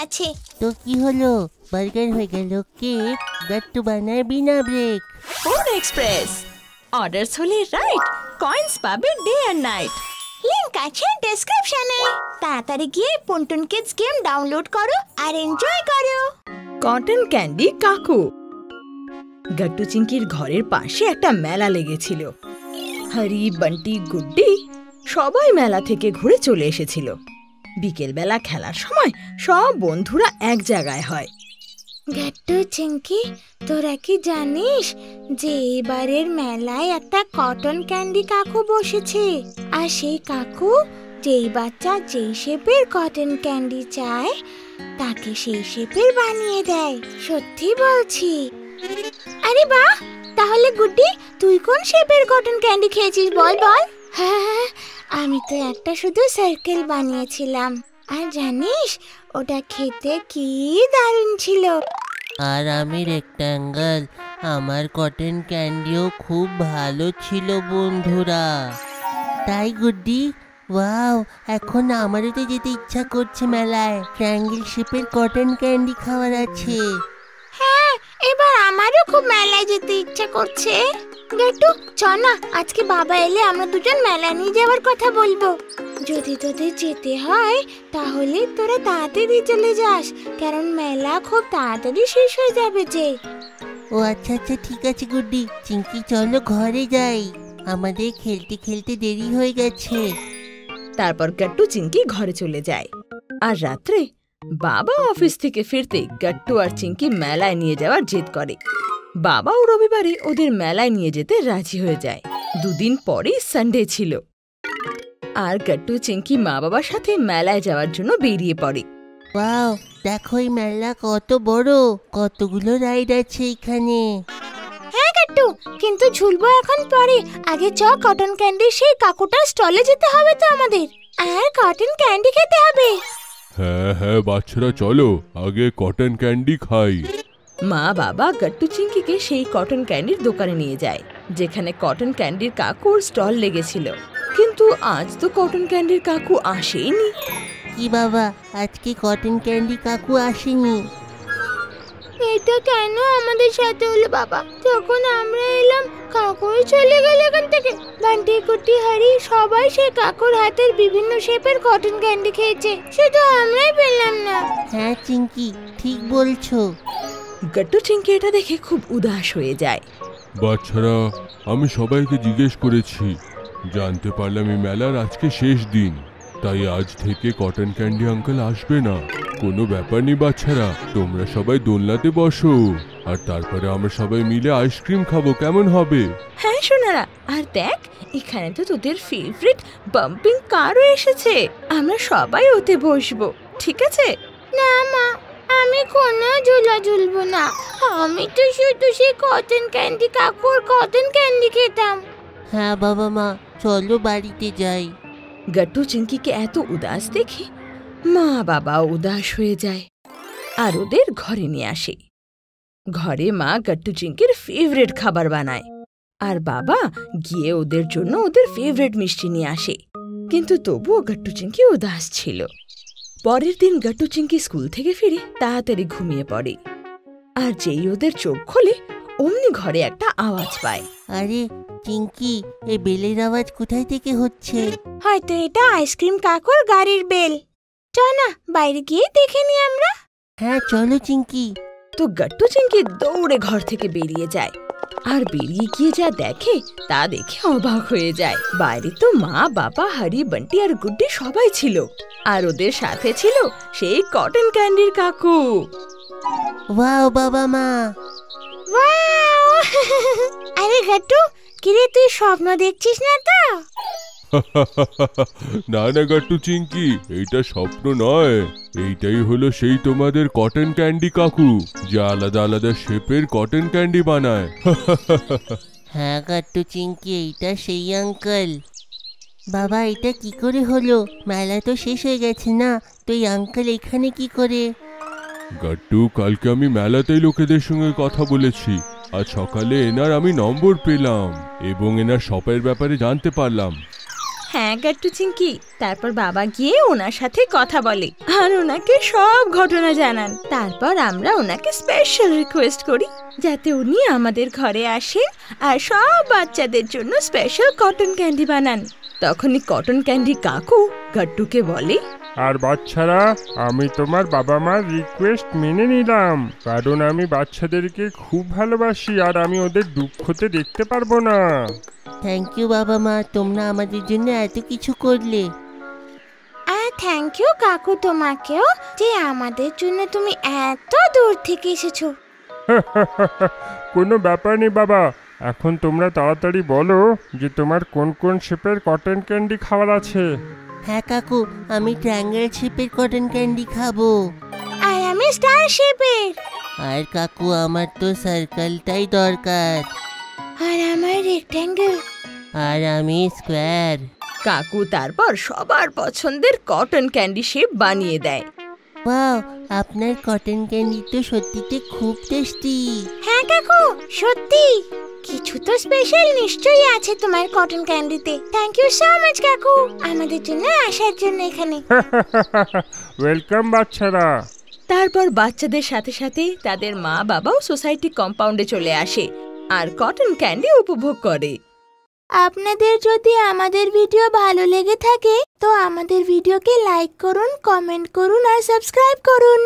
আছে। তো কি হলো, বার্গার হয়ে গেল কেক, গাট্টু বানায় বিনা ব্রেক। ফুড এক্সপ্রেস, অর্ডারস হলে রাইট, কয়েন্স পাবে ডে আর নাইট। লিংক আছে ডেসক্রিপশনে। তাড়াতাড়ি গিয়ে পুনটুন কিডস গেম ডাউনলোড করো আর এনজয় করো। কটন ক্যান্ডি কাকু। গাট্টু চিংকির ঘরের পাশে একটা মেলা লেগেছিল। হরি, বান্টি, গুড্ডি সবাই মেলা থেকে ঘুরে চলে এসেছিল। বিকেলবেলা খেলার সময় সব বন্ধুরা এক জায়গায় হয়। গাট্টু চিংকি, তোরা কি জানিস যে এবারের মেলায় একটা কটন ক্যান্ডি কাকু বসেছে? আর সেই কাকু যেই বাচ্চা যেই শেপের কটন ক্যান্ডি চায় তাকে সেই শেপের বানিয়ে দেয়। সত্যি বলছি। আরে বাহ, তাহলে গুড্ডি তুই কোন শেপের কটন ক্যান্ডি খেয়েছিস বল বল। হ্যাঁ, আমি তো একটা শুধু সার্কেল বানিয়েছিলাম। আর জানিস ওটা খেতে কি দারুণ ছিল। আর আমি রেক্ট্যাঙ্গেল। আমার কটন ক্যান্ডিও খুব ভালো ছিল বন্ধুরা। তাই গুড্ডি, ওয়াও, এখন আমারও তো যেতে ইচ্ছা করছে মেলায়। ট্রায়াঙ্গেল শেপের কটন ক্যান্ডি খাওয়ার আছে। হ্যাঁ, এবার আমারও খুব মেলায় যেতে ইচ্ছা করছে। গাট্টু চ না, আজকে বাবা এলে আমরা দুজন মেলা নিয়ে যাওয়ার কথা বলবো। যদি তোদের যেতে হয় তাহলে তোরা তাড়াতাড়ি চলে যাস, কারণ মেলা খুব তাড়াতাড়ি শেষ হয়ে যাবে যে। ও আচ্ছা আচ্ছা, ঠিক আছে গুড্ডি। চিংকি চলো ঘরে যাই, আমাদের খেলতে খেলতে দেরি হয়ে গেছে। তারপর গাট্টু চিংকি ঘরে চলে যায়। আর রাত্রে বাবা অফিস থেকে ফিরতে গাট্টু আর চিংকি মেলায় নিয়ে যাওয়ার জেদ করে। বাবাও রবিবারে ওদের মেলায় নিয়ে যেতে রাজি হয়ে যায়। দুদিন পরেই সানডে ছিল। আর গাট্টু চিংকি মা বাবার সাথে মেলায় যাওয়ার জন্য বেরিয়ে পড়ে। ওয়াও, দেখো এই মেলা কত বড়, কতগুলো রাইড আছে এখানে। হ্যাঁ গাট্টু, কিন্তু ঝুলবো এখন পরে। আগে চ কটন ক্যান্ডির সেই কাকুটার স্টলে যেতে হবে তো আমাদের, আর কটন ক্যান্ডি খেতে হবে। হ্যাঁ হ্যাঁ বাচ্চারা চলো, আগে কটন ক্যান্ডি খাই। মা বাবা গাট্টু চিংকিকে সেই কটন ক্যান্ডির দোকানে নিয়ে যায়, যেখানে কটন ক্যান্ডির কাকুর স্টল লেগেছিল। কিন্তু আজ তো কটন ক্যান্ডির কাকু আসেনি। কি বাবা, আজকে কটন ক্যান্ডি কাকু আসেনি? এটা কেন আমাদের সাথে হলো বাবা? যখন আমরা এলাম কাকুই চলে গেল এখান থেকে। বান্টি, কুটি, হারি সবাই সেই কাকুর হাতের বিভিন্ন শেপের কটন ক্যান্ডি খেয়েছে, শুধু আমরাই পেলাম না। হ্যাঁ চিংকি, ঠিক বলছো। গাট্টু চিংকি এটা দেখে খুব উদাস হয়ে যায়। বাচ্চারা, আমি সবাইকে জিজ্ঞেস করেছি, জানতে পারলাম এই মেলার আজকে শেষ দিন, তাই আজ থেকে কটন ক্যান্ডি আঙ্কেল আসবে না। কোনো ব্যাপার নেই বাচ্চারা, তোমরা সবাই দোলনাতে বসো, আর তারপরে আমরা সবাই মিলে আইসক্রিম খাবো, কেমন হবে? হ্যাঁ সোনারা, আর দেখ এখানে তো তোদের ফেভারিট বাম্পিং কারও এসেছে। আমরা সবাই ওতে বসবো, ঠিক আছে? না মা, আমি কোনো ঝুলা ঝুলবো না। আমি তো শুধু সেই কটন ক্যান্ডি কাকুর কটন ক্যান্ডি খেতাম। হ্যাঁ বাবা মা, চলো বাড়িতে যাই। গাট্টু চিংকিকে এত উদাস দেখে মা বাবা উদাস হয়ে যায় আর ওদের ঘরে নিয়ে আসে। ঘরে মা গাট্টু চিংকির ফেভারিট খাবার বানায়, আর বাবা গিয়ে ওদের জন্য ওদের ফেভারিট মিষ্টি নিয়ে আসে। কিন্তু তবুও গাট্টু চিংকি উদাস ছিল। পরের দিন গাট্টু চিংকি স্কুল থেকে ফিরে তাড়াতাড়ি ঘুমিয়ে পড়ে। আর যেই ওদের চোখ খোলে অমনি ঘরে একটা আওয়াজ পায়। আরে চিংকি, এই বেলের আওয়াজ কোথায় থেকে হচ্ছে? হয়তো এটা আইসক্রিম কাকুর গাড়ির বেল। চ না, বাইরে গিয়ে দেখে নি আমরা। হ্যাঁ চলো চিংকি। তো গাট্টু চিংকি দৌড়ে ঘর থেকে বেরিয়ে যায়। আর বেরিয়ে গিয়ে যা দেখে তা দেখে অবাক হয়ে যায়। বাইরে তো মা বাবা, হারি, বান্টি আর গুড্ডি সবাই ছিল, আর ওদের সাথে ছিল সেই কটন ক্যান্ডির কাকু। ওয়াও বাবা মা, ওয়াও! আরে গাট্টু, কিরে তুই স্বপ্ন দেখছিস না তো? না না গাট্টু চিংকি, এইটা স্বপ্ন নয়, এইটাই হলো সেই তোমাদের কটন ক্যান্ডি কাকু, যা আলাদা আলাদা শেপের কটন ক্যান্ডি বানায়। হ্যাঁ গাট্টু চিংকি, এইটা সেই আঙ্কেল। বাবা, এটা কি করে হলো? মেলা তো শেষ হয়ে গেছে না, তো এই আঙ্কেল এখানে কি করে? গাট্টু, কালকে আমি মেলাতেই লোকেদের সঙ্গে কথা বলেছি। আজ সকালে এনার আমি নম্বর পেলাম এবং এনার শপের ব্যাপারে জানতে পারলাম। হ্যাঁ গাট্টু চিংকি। তারপর বাবা গিয়ে ওনার সাথে কথা বলে আর ওনাকে সব ঘটনা জানান। তারপর আমরা ওনাকে স্পেশাল রিকোয়েস্ট করি যাতে উনি আমাদের ঘরে আসেন আর সব বাচ্চাদের জন্য স্পেশাল কটন ক্যান্ডি বানান। তখনই কটন ক্যান্ডি কাকু গাট্টুকে বলে, আর বাচ্চারা, আমি তোমার বাবা মার রিকোয়েস্ট মেনে নিলাম, কারণ আমি বাচ্চাদেরকে খুব ভালোবাসি আর আমি ওদের দুঃখতে দেখতে পারবো না। থ্যাংক ইউ বাবা মা, তোমরা আমাদের জন্য এত কিছু করলে। আর থ্যাংক ইউ কাকু তোমাকেও, যে আমাদের জন্য তুমি এত দূর থেকে এসেছো। কোনো ব্যাপার নেই বাবা, এখন তোমরা তাড়াতাড়ি বলো যে তোমার কোন কোন শেপের কটন ক্যান্ডি খাওয়ার আছে। হ্যাঁ কাকু, আমি ট্রায়াঙ্গেল শেপের কটন ক্যান্ডি খাবো। আর আমি স্টার শেপের। আর কাকু আমার তো সার্কেলটাই দরকার। আর আমার রেক্ট্যাঙ্গেল। আর আমি স্কোয়ার। কাকু তারপর সবার পছন্দের কটন ক্যান্ডি শেপ বানিয়ে দেয়। ওয়াও, আপনার কটন ক্যান্ডি তো সত্যিতে খুব টেস্টি। হ্যাঁ কাকু, সত্যি কিছু তো স্পেশাল নিশ্চয়ই আছে তোমার কটন ক্যান্ডিতে। থ্যাংক ইউ সো মাচ কাকু, আমাদের জন্য আসার জন্য এখানে। ওয়েলকাম বাচ্চারা। তারপর বাচ্চাদের সাথে সাথে তাদের মা বাবাও সোসাইটি কম্পাউন্ডে চলে আসে আর কটন ক্যান্ডি উপভোগ করে। আপনাদের যদি আমাদের ভিডিও ভালো লেগে থাকে তো আমাদের ভিডিওকে লাইক করুন, কমেন্ট করুন আর সাবস্ক্রাইব করুন।